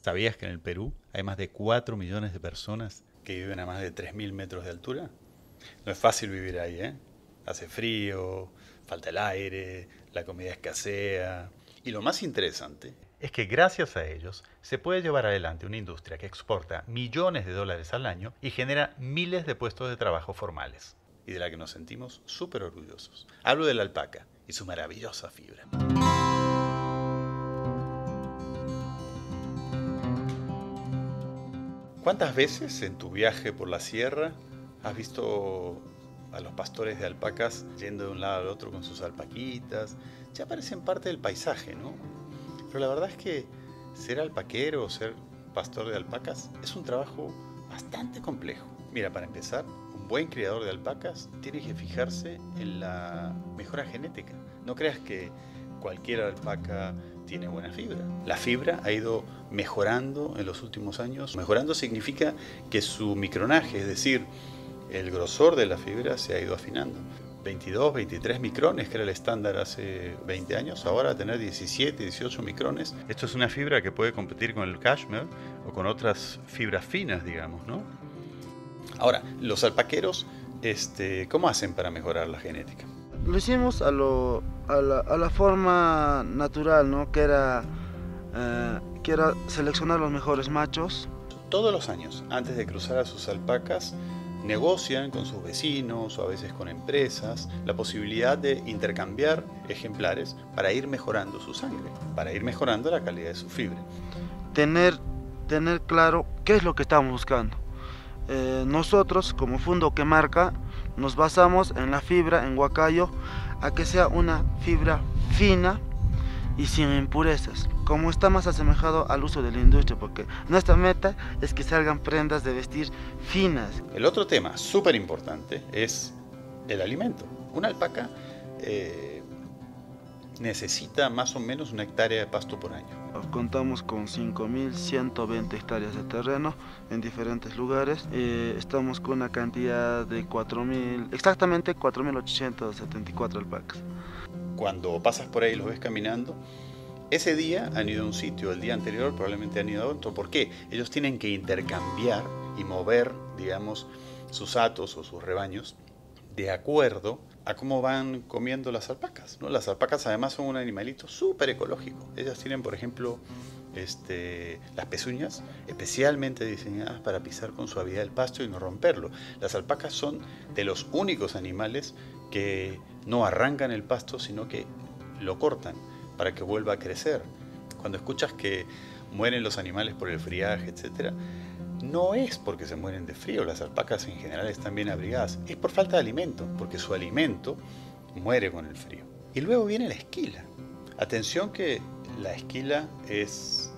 ¿Sabías que en el Perú hay más de 4 millones de personas que viven a más de 3.000 metros de altura? No es fácil vivir ahí, ¿eh? Hace frío, falta el aire, la comida escasea. Y lo más interesante es que gracias a ellos se puede llevar adelante una industria que exporta millones de dólares al año y genera miles de puestos de trabajo formales. Y de la que nos sentimos súper orgullosos. Hablo de la alpaca y su maravillosa fibra. ¿Cuántas veces en tu viaje por la sierra has visto a los pastores de alpacas yendo de un lado al otro con sus alpaquitas? Ya parecen parte del paisaje, ¿no? Pero la verdad es que ser alpaquero o ser pastor de alpacas es un trabajo bastante complejo. Mira, para empezar, un buen criador de alpacas tiene que fijarse en la mejora genética. No creas que cualquier alpaca tiene buena fibra. La fibra ha ido mejorando en los últimos años. Mejorando significa que su micronaje, es decir, el grosor de la fibra se ha ido afinando. 22, 23 micrones, que era el estándar hace 20 años, ahora a tener 17, 18 micrones. Esto es una fibra que puede competir con el cashmere o con otras fibras finas, digamos, ¿no? Ahora, los alpaqueros, ¿cómo hacen para mejorar la genética? Lo hicimos a la forma natural, ¿no? Que era seleccionar los mejores machos. Todos los años, antes de cruzar a sus alpacas, negocian con sus vecinos o a veces con empresas la posibilidad de intercambiar ejemplares para ir mejorando su sangre, para ir mejorando la calidad de su fibra. Tener claro qué es lo que estamos buscando. Nosotros, como Fundo que Marca, nos basamos en la fibra, en Huacayo, a que sea una fibra fina y sin impurezas, como está más asemejado al uso de la industria, porque nuestra meta es que salgan prendas de vestir finas. El otro tema súper importante es el alimento. Una alpaca necesita más o menos 1 hectárea de pasto por año. Contamos con 5.120 hectáreas de terreno en diferentes lugares. Estamos con una cantidad de exactamente 4.874 alpacas. Cuando pasas por ahí y los ves caminando, ese día han ido a un sitio, el día anterior probablemente han ido a otro. ¿Por qué? Ellos tienen que intercambiar y mover, digamos, sus hatos o sus rebaños de acuerdo a cómo van comiendo las alpacas, ¿no? Las alpacas además son un animalito súper ecológico. Ellas tienen, por ejemplo, las pezuñas especialmente diseñadas para pisar con suavidad el pasto y no romperlo. Las alpacas son de los únicos animales que no arrancan el pasto, sino que lo cortan para que vuelva a crecer. Cuando escuchas que mueren los animales por el friaje, etcétera, no es porque se mueren de frío, las alpacas en general están bien abrigadas, es por falta de alimento, porque su alimento muere con el frío. Y luego viene la esquila. Atención que la esquila es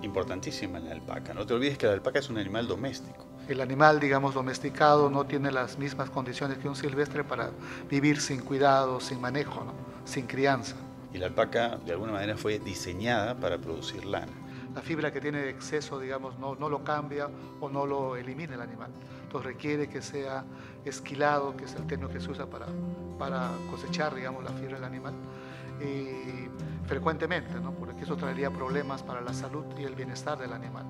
importantísima en la alpaca. No te olvides que la alpaca es un animal doméstico. El animal, digamos, domesticado no tiene las mismas condiciones que un silvestre para vivir sin cuidado, sin manejo, ¿no? Sin crianza. Y la alpaca de alguna manera fue diseñada para producir lana. La fibra que tiene exceso, digamos, no lo cambia o no lo elimina el animal. Entonces requiere que sea esquilado, que es el término que se usa para cosechar, digamos, la fibra del animal, y frecuentemente, ¿no? Porque eso traería problemas para la salud y el bienestar del animal.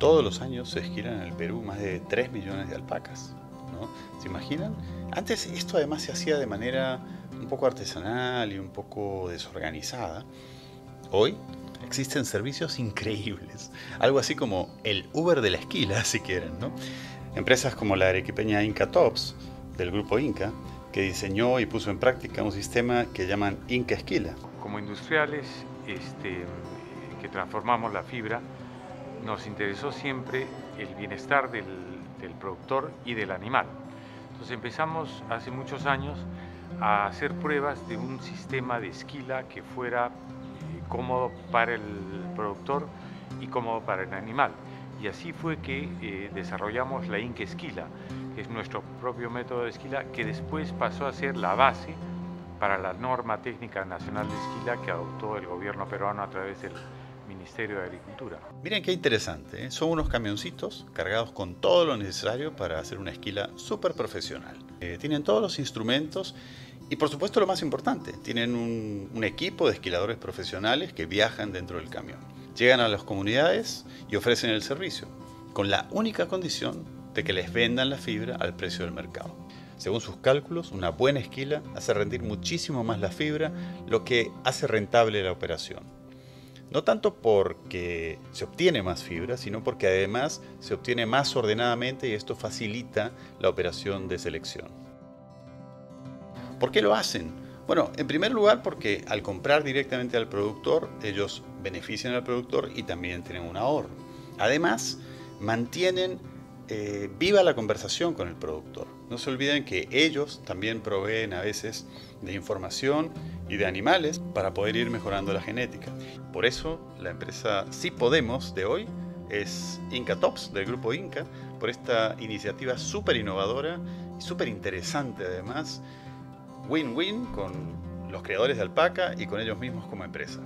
Todos los años se esquilan en el Perú más de 3 millones de alpacas, ¿no? ¿Se imaginan? Antes esto además se hacía de manera un poco artesanal y un poco desorganizada. Hoy existen servicios increíbles, algo así como el Uber de la esquila, si quieren, ¿no? Empresas como la arequipeña Inca Tops, del grupo Inca, que diseñó y puso en práctica un sistema que llaman Inca Esquila. Como industriales que transformamos la fibra, nos interesó siempre el bienestar del productor y del animal. Entonces empezamos hace muchos años a hacer pruebas de un sistema de esquila que fuera cómodo para el productor y cómodo para el animal. Y así fue que desarrollamos la Inca Esquila, que es nuestro propio método de esquila, que después pasó a ser la base para la norma técnica nacional de esquila que adoptó el gobierno peruano a través del Ministerio de Agricultura. Miren qué interesante, ¿eh? Son unos camioncitos cargados con todo lo necesario para hacer una esquila súper profesional. Tienen todos los instrumentos y por supuesto lo más importante, tienen un equipo de esquiladores profesionales que viajan dentro del camión. llegan a las comunidades y ofrecen el servicio, con la única condición de que les vendan la fibra al precio del mercado. Según sus cálculos, una buena esquila hace rendir muchísimo más la fibra, lo que hace rentable la operación. No tanto porque se obtiene más fibra, sino porque además se obtiene más ordenadamente y esto facilita la operación de selección. ¿Por qué lo hacen? Bueno, en primer lugar porque al comprar directamente al productor, ellos benefician al productor y también tienen un ahorro. Además, mantienen viva la conversación con el productor. No se olviden que ellos también proveen a veces de información y de animales para poder ir mejorando la genética. Por eso la empresa Sí Podemos de hoy es Inca Tops del grupo Inca, por esta iniciativa súper innovadora y súper interesante además, win-win con los creadores de alpaca y con ellos mismos como empresa.